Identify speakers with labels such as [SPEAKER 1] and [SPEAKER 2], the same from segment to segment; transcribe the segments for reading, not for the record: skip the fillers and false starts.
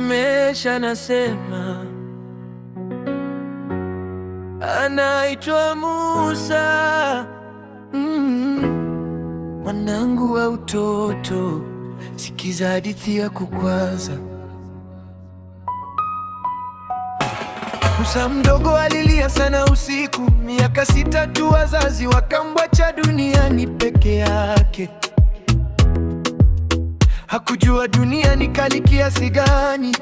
[SPEAKER 1] Mesha nasema anaitwa Musa. Mwanangu wa utoto, sikiza hadithi ya kukwaza. Musa mdogo alilia sana usiku, miaka 6 tu, wazazi wakamwacha duniani peke yake. Hakujua dunia ni kali kiasi gani,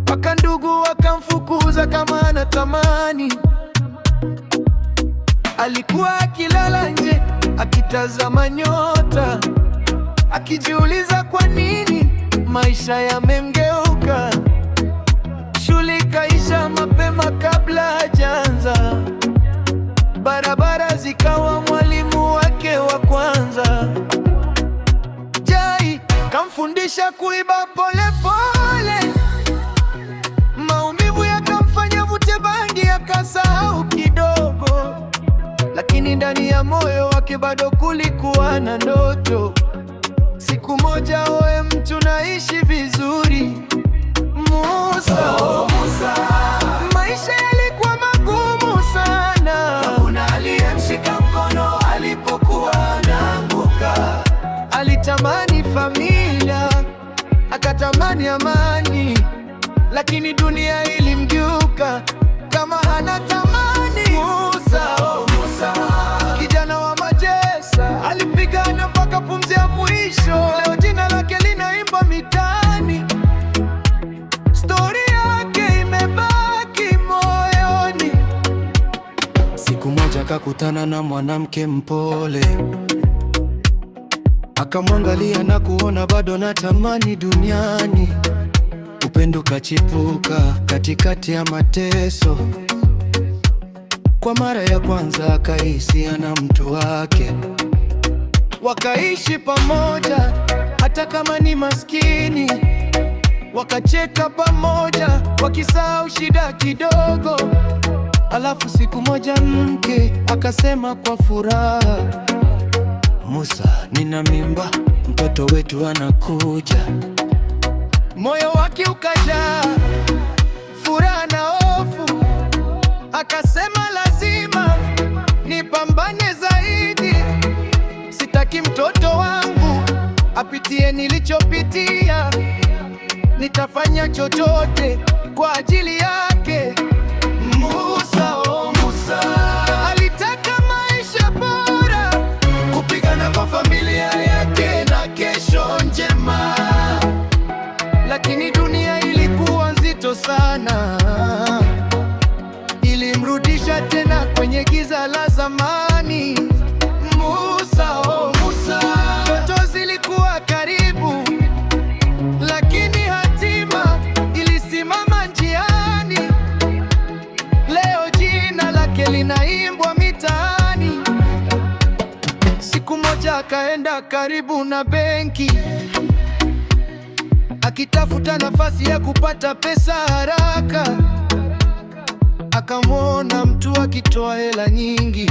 [SPEAKER 1] mpaka ndugu wakamfukuza kama anatamani. Alikuwa akilala nje akitazama nyota, akijiuliza kwa nini maisha yamemgeuka. Shule ikaisha mapema kabla hajaanza, barabara zikawa mwalimu wake wa kwanza. Jai kamfundisha kuiba pole pole, maumivu yakamfanya vute bangi, akasahau kidogo. Lakini ndani ya moyo wake bado kulikuwa na ndoto. Siku moja oe mtu naishi vizuri. Musa,
[SPEAKER 2] oh, Musa.
[SPEAKER 1] Maisha yalikuwa magumu sana.
[SPEAKER 2] Hakuna aliyemshika mkono alipokuwa anaanguka.
[SPEAKER 1] Alitamani familia, akatamani amani, lakini dunia ilimgeuka kama hana tamani. Musa,
[SPEAKER 2] oh, Musa.
[SPEAKER 1] Kijana wa Majesa, alipigana mpaka pumzi ya mwisho. Leo jina lake linaimba mitaani, stori yake imebaki moyoni.
[SPEAKER 2] Siku moja kakutana na mwanamke mpole, akamwangalia na kuona bado natamani duniani. Upendo kachipuka katikati ya mateso. Kwa mara ya kwanza akahisi ana mtu wake.
[SPEAKER 1] Wakaishi pamoja hata kama ni maskini, wakacheka pamoja wakisahau shida kidogo. Alafu siku moja mke akasema kwa furaha,
[SPEAKER 2] Musa, nina mimba, mtoto wetu anakuja.
[SPEAKER 1] Moyo wake ukajaa furaha na hofu, akasema lazima nipambane zaidi. Sitaki mtoto wangu apitie nilichopitia, nitafanya chochote kwa ajili yake. Musa, oh Musa, alitaka maisha bora,
[SPEAKER 2] kupigana kwa familia yake na kesho njema.
[SPEAKER 1] lakini dunia ilikuwa nzito sana. Ilimrudisha tena kwenye giza la zamani. Musa, oh Musa, ndoto zilikuwa karibu, lakini hatima ilisimama njiani. Leo jina lake linaimbwa mitaani. Siku moja akaenda karibu na benki, akitafuta nafasi ya kupata pesa haraka. Akamwona mtu akitoa hela nyingi,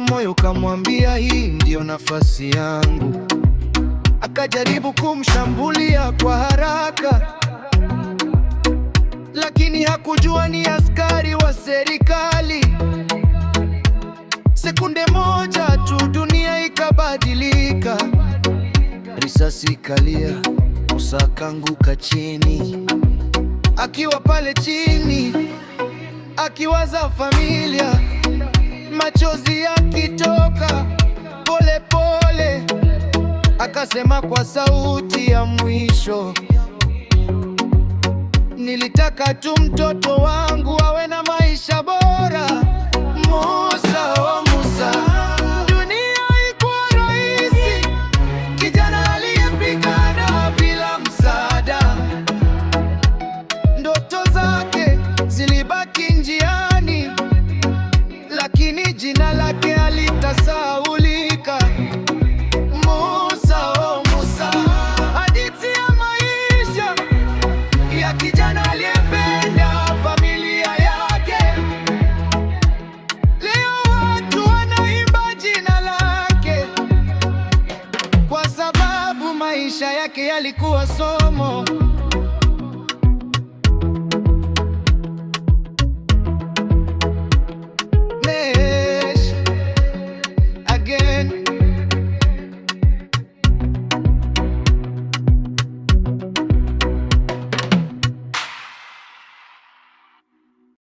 [SPEAKER 1] moyo kamwambia hii ndio nafasi yangu. Akajaribu kumshambulia kwa haraka, lakini hakujua ni askari wa serikali. Sekunde moja tu dunia ikabadilika. Risasi ikalia, Musa akaanguka chini. Akiwa pale chini, akiwaza familia, machozi yakitoka pole pole, akasema kwa sauti ya mwisho, nilitaka tu mtoto wangu awe na maisha bora. Musa, oh Musa, dunia haikuwa rahisi. Kijana aliyepigana bila msaada, ndoto zake zilibaki njiani, lakini jina lake halitasahaulika. Musa, oh Musa, hadithi ya maisha ya kijana aliyependa familia yake. Leo watu wanaimba yake yalikuwa somo.